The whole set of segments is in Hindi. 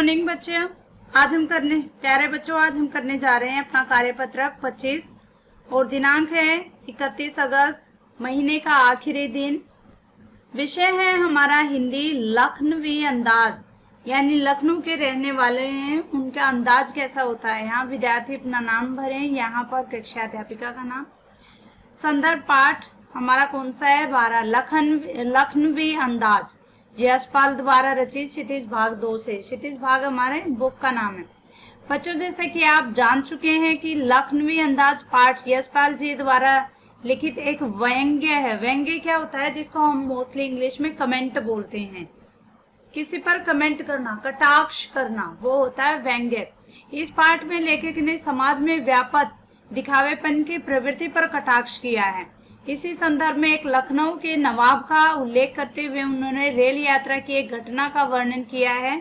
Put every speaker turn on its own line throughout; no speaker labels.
मॉर्निंग बच्चे। आज हम करने जा रहे हैं अपना कार्यपत्रक 25 और दिनांक है 31 अगस्त, महीने का आखिरी दिन। विषय है हमारा हिंदी लखनवी अंदाज, यानी लखनऊ के रहने वाले हैं, उनका अंदाज कैसा होता है। यहाँ विद्यार्थी अपना नाम भरें, यहाँ पर कक्षा अध्यापिका का नाम। संदर्भ पाठ हमारा कौन सा है? 12 लखनवी अंदाज, यशपाल द्वारा रचित क्षितिज भाग 2 से। क्षितिज भाग हमारे बुक का नाम है। बच्चों, जैसे कि आप जान चुके हैं कि लखनवी अंदाज पाठ यशपाल जी द्वारा लिखित एक व्यंग्य है। व्यंग्य क्या होता है? जिसको हम मोस्टली इंग्लिश में कमेंट बोलते हैं। किसी पर कमेंट करना, कटाक्ष करना, वो होता है व्यंग्य। इस पाठ में लेखक ने समाज में व्याप्त दिखावेपन की प्रवृत्ति पर कटाक्ष किया है। इसी संदर्भ में एक लखनऊ के नवाब का उल्लेख करते हुए उन्होंने रेल यात्रा की एक घटना का वर्णन किया है।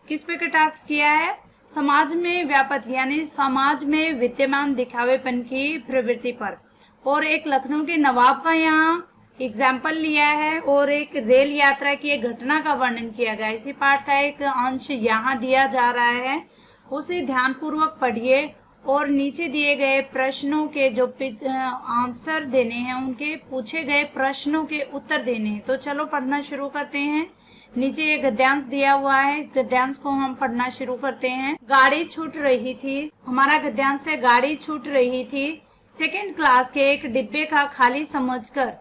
किस पे कटाक्ष किया है? समाज में व्याप्त, यानी समाज में विद्यमान दिखावेपन की प्रवृत्ति पर। और एक लखनऊ के नवाब का यहाँ एग्जाम्पल लिया है और एक रेल यात्रा की एक घटना का वर्णन किया गया। इसी पाठ का एक अंश यहाँ दिया जा रहा है, उसे ध्यानपूर्वक पढ़िए और नीचे दिए गए प्रश्नों के जो आंसर देने हैं, उनके पूछे गए प्रश्नों के उत्तर देने हैं। तो चलो पढ़ना शुरू करते हैं। नीचे ये गद्यांश दिया हुआ है, इस गद्यांश को हम पढ़ना शुरू करते हैं। गाड़ी छूट रही थी, हमारा गद्यांश है गाड़ी छूट रही थी। सेकंड क्लास के एक डिब्बे का खाली समझकर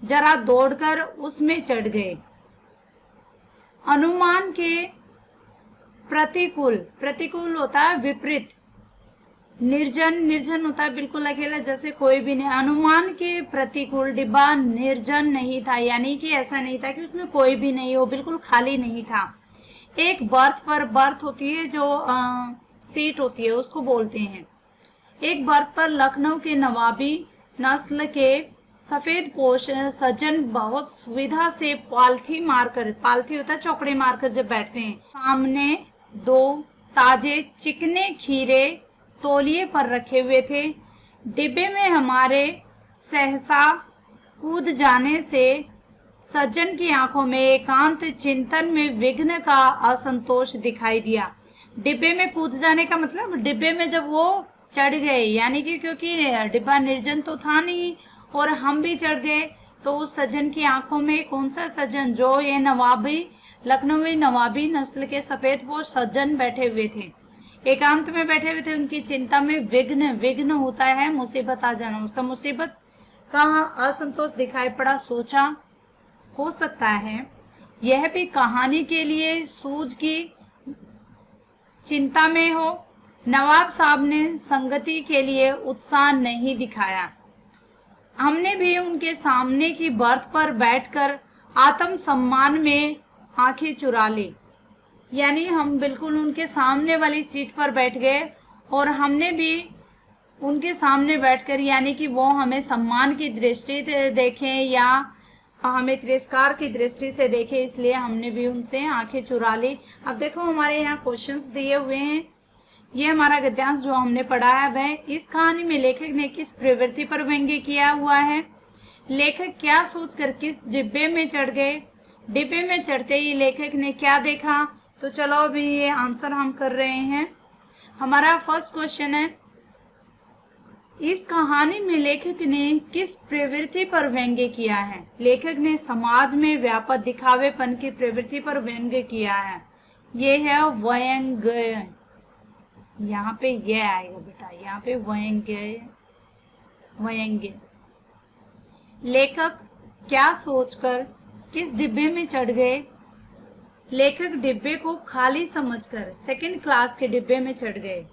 जरा दौड़कर उसमें चढ़ गए। अनुमान के प्रतिकूल, प्रतिकूल होता है विपरीत। निर्जन, निर्जन होता है बिल्कुल अकेला, जैसे कोई भी नहीं। अनुमान के प्रतिकूल डिब्बा निर्जन नहीं था, यानी कि ऐसा नहीं था कि उसमें कोई भी नहीं हो, बिल्कुल खाली नहीं था। एक बर्थ पर, बर्थ होती है जो सीट होती है, उसको बोलते हैं। एक बर्थ पर लखनऊ के नवाबी नस्ल के सफेद पोश सज्जन बहुत सुविधा से पालथी मारकर, पालथी होता है चौकड़े मारकर जब बैठते हैं। सामने 2 ताजे चिकने खीरे तौलिए पर रखे हुए थे। डिब्बे में हमारे सहसा कूद जाने से सज्जन की आंखों में एकांत चिंतन में विघ्न का असंतोष दिखाई दिया। डिब्बे में कूद जाने का मतलब डिब्बे में जब वो चढ़ गए, यानी कि क्योंकि डिब्बा निर्जन तो था नहीं और हम भी चढ़ गए, तो उस सज्जन की आंखों में, कौन सा सज्जन? जो ये नवाबी, लखनवी नवाबी नस्ल के सफेद पोश सज्जन बैठे हुए थे, एकांत में बैठे हुए थे। उनकी चिंता में विघ्न, विघ्न होता है मुसीबत आ जाना, उसका मुसीबत का असंतोष दिखाई पड़ा। सोचा हो सकता है यह भी कहानी के लिए सूझ की चिंता में हो। नवाब साहब ने संगति के लिए उत्साह नहीं दिखाया। हमने भी उनके सामने की बर्थ पर बैठकर आत्म सम्मान में आंखें चुरा ली, यानी हम बिल्कुल उनके सामने वाली सीट पर बैठ गए और हमने भी उनके सामने बैठकर, यानी कि वो हमें सम्मान की दृष्टि से देखें या हमें तिरस्कार की दृष्टि से देखें, इसलिए हमने भी उनसे आंखें चुरा ली। अब देखो हमारे यहाँ क्वेश्चंस दिए हुए हैं। ये हमारा गद्यांश जो हमने पढ़ा है, वह इस कहानी में लेखक ने किस प्रवृत्ति पर व्यंग्य किया हुआ है? लेखक क्या सोचकर किस डिब्बे में चढ़ गए? डिब्बे में चढ़ते ही लेखक ने क्या देखा? तो चलो अभी ये आंसर हम कर रहे हैं। हमारा फर्स्ट क्वेश्चन है, इस कहानी में लेखक ने किस प्रवृत्ति पर व्यंग्य किया है? लेखक ने समाज में व्यापक दिखावेपन की प्रवृत्ति पर व्यंग्य किया है। ये है व्यंग्य, यहाँ पे ये आएगा बेटा, यहाँ पे व्यंग्य, व्यंग्य। लेखक क्या सोचकर किस डिब्बे में चढ़ गए? लेखक डिब्बे को खाली समझकर सेकंड क्लास के डिब्बे में चढ़ गए।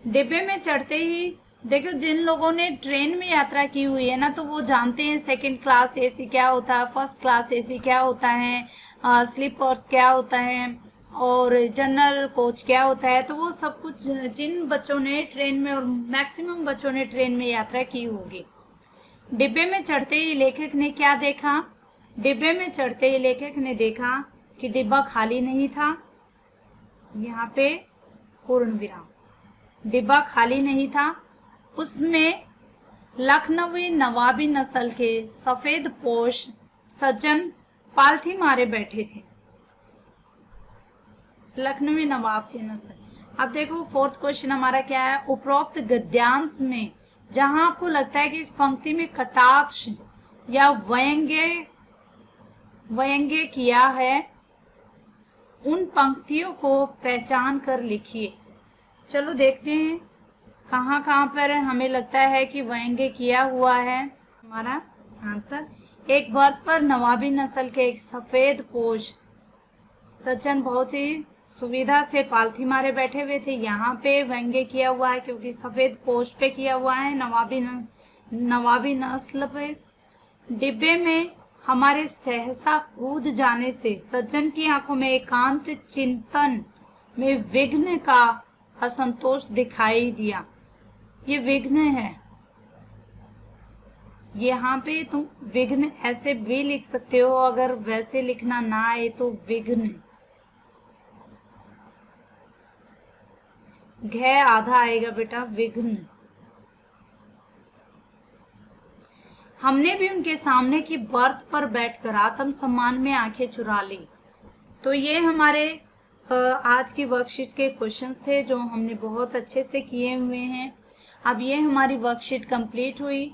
डिब्बे में चढ़ते ही देखो, जिन लोगों ने ट्रेन में यात्रा की हुई है ना, तो वो जानते हैं सेकंड क्लास एसी क्या होता है, फर्स्ट क्लास एसी क्या होता है, स्लीपर्स क्या होता है और जनरल कोच क्या होता है। तो वो सब कुछ जिन बच्चों ने ट्रेन में, और मैक्सिमम बच्चों ने ट्रेन में यात्रा की होगी। डिब्बे में चढ़ते ही लेखक ने क्या देखा? डिब्बे में चढ़ते ही लेखक ने देखा कि डिब्बा खाली नहीं था। यहाँ पे पूर्ण विराम। डिब्बा खाली नहीं था, उसमें लखनवी नवाबी नस्ल के सफेद पोश सज्जन पालथी मारे बैठे थे। लखनवी नवाब की नस्ल। अब देखो फोर्थ क्वेश्चन हमारा क्या है, उपरोक्त गद्यांश में जहां आपको लगता है कि इस पंक्ति में कटाक्ष या व्यंग्य किया है, उन पंक्तियों को पहचान कर लिखिए। चलो देखते हैं कहाँ कहाँ पर हमें लगता है कि व्यंग्य किया हुआ है। हमारा आंसर, एक बर्थ पर नवाबी नस्ल के एक सफेद पोश सज्जन बहुत ही सुविधा से पालथी मारे बैठे हुए थे। यहाँ पे व्यंग्य किया हुआ है क्योंकि सफेद पोश पे किया हुआ है, नवाबी नस्ल पे। डिब्बे में हमारे सहसा कूद जाने से सज्जन की आंखों में एकांत चिंतन में विघ्न का असंतोष दिखाई दिया। ये विघ्न है, यहाँ पे तुम विघ्न ऐसे भी लिख सकते हो, अगर वैसे लिखना ना आए तो विघ्न, घ आधा आएगा बेटा, विघ्न। हमने भी उनके सामने की बर्थ पर बैठकर आत्मसम्मान में आंखें चुरा ली। तो ये हमारे आज की वर्कशीट के क्वेश्चंस थे जो हमने बहुत अच्छे से किए हुए हैं। अब ये हमारी वर्कशीट कंप्लीट हुई।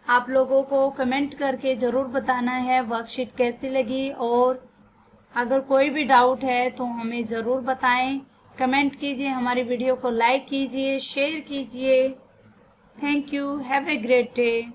आप लोगों को कमेंट करके ज़रूर बताना है वर्कशीट कैसी लगी, और अगर कोई भी डाउट है तो हमें ज़रूर बताएं। कमेंट कीजिए, हमारी वीडियो को लाइक कीजिए, शेयर कीजिए। Thank you, have a great day.